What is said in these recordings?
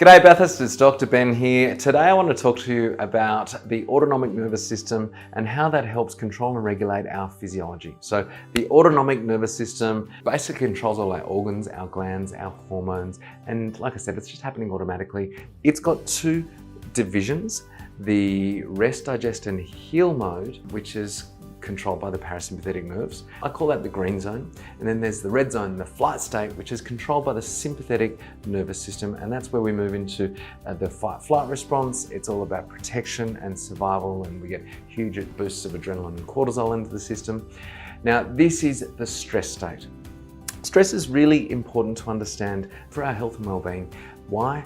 G'day Bathurst, it's Dr. Ben here. Today I want to talk to you about the autonomic nervous system and how that helps control and regulate our physiology. So the autonomic nervous system basically controls all our organs, our glands, our hormones, and like I said, it's just happening automatically. It's got two divisions, the rest, digest and heal mode, which is controlled by the parasympathetic nerves. I call that the green zone. And then there's the red zone, the flight state, which is controlled by the sympathetic nervous system. And that's where we move into the fight-flight response. It's all about protection and survival, and we get huge boosts of adrenaline and cortisol into the system. Now, this is the stress state. Stress is really important to understand for our health and well-being. Why?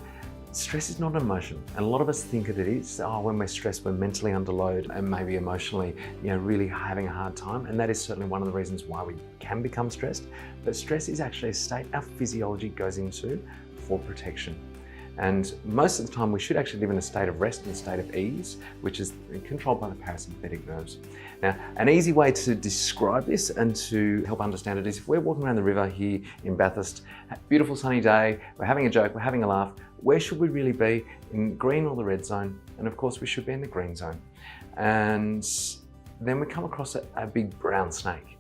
Stress is not an emotion, and a lot of us think that it is. Oh, when we're stressed, we're mentally under load and maybe emotionally, really having a hard time. And that is certainly one of the reasons why we can become stressed. But stress is actually a state our physiology goes into for protection. And most of the time we should actually live in a state of rest and a state of ease, which is controlled by the parasympathetic nerves. Now, an easy way to describe this and to help understand it is if we're walking around the river here in Bathurst, beautiful sunny day, we're having a joke, we're having a laugh, where should we really be? In green or the red zone? And of course we should be in the green zone. And then we come across a big brown snake.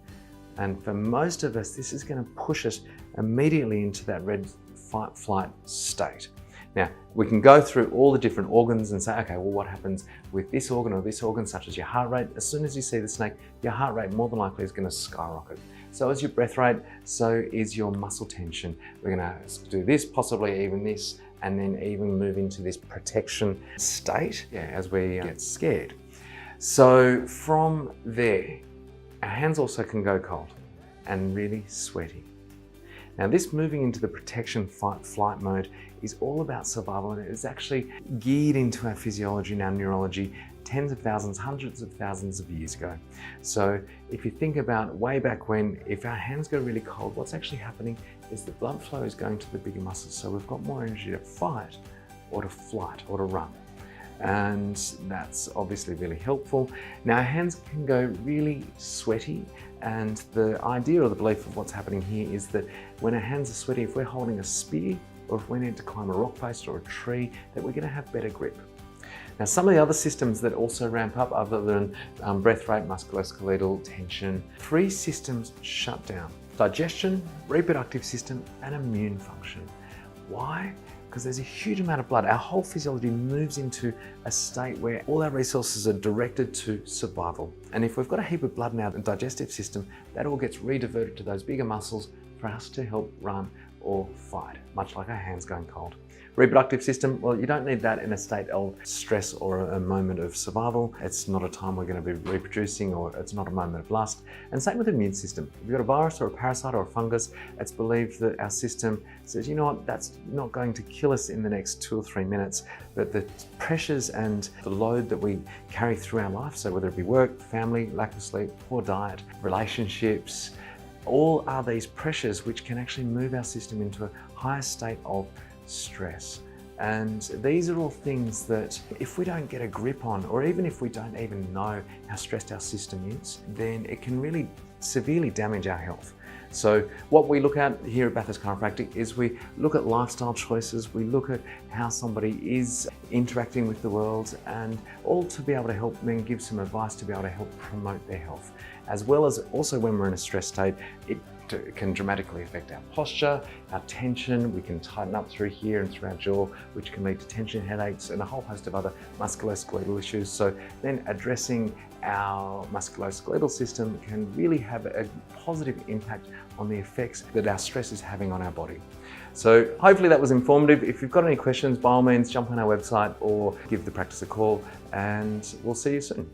And for most of us, this is going to push us immediately into that red fight-flight state. Now, we can go through all the different organs and say, okay, well, what happens with this organ or this organ, such as your heart rate? As soon as you see the snake, your heart rate more than likely is going to skyrocket. So is your breath rate, so is your muscle tension. We're going to do this, possibly even this, and then even move into this protection state as we get scared. So from there, our hands also can go cold and really sweaty. Now, this moving into the protection fight-flight mode is all about survival, and it's actually geared into our physiology and our neurology tens of thousands, hundreds of thousands of years ago. So if you think about way back when, if our hands go really cold, what's actually happening is the blood flow is going to the bigger muscles. So we've got more energy to fight or to flight or to run. And that's obviously really helpful. Now, our hands can go really sweaty, and the idea or the belief of what's happening here is that when our hands are sweaty, if we're holding a spear or if we need to climb a rock face or a tree, that we're going to have better grip. Now, some of the other systems that also ramp up other than breath rate, musculoskeletal tension, 3 systems shut down: digestion, reproductive system, and immune function. Why? Because there's a huge amount of blood. Our whole physiology moves into a state where all our resources are directed to survival. And if we've got a heap of blood in our digestive system, that all gets rediverted to those bigger muscles for us to help run or fight, much like our hands going cold. Reproductive system, well, you don't need that in a state of stress or a moment of survival. It's not a time we're going to be reproducing, or it's not a moment of lust. And same with the immune system. If you've got a virus or a parasite or a fungus, it's believed that our system says, you know what, that's not going to kill us in the next 2 or 3 minutes. But the pressures and the load that we carry through our life, so whether it be work, family, lack of sleep, poor diet, relationships, all are these pressures which can actually move our system into a higher state of stress. And these are all things that if we don't get a grip on, or even if we don't even know how stressed our system is, then it can really severely damage our health. So what we look at here at Bathurst Chiropractic is we look at lifestyle choices, we look at how somebody is interacting with the world, and all to be able to help them give some advice to be able to help promote their health. As well as also when we're in a stress state, it can dramatically affect our posture, our tension. We can tighten up through here and through our jaw, which can lead to tension headaches and a whole host of other musculoskeletal issues. So then addressing our musculoskeletal system can really have a positive impact on the effects that our stress is having on our body. So hopefully that was informative. If you've got any questions, by all means, jump on our website or give the practice a call, and we'll see you soon.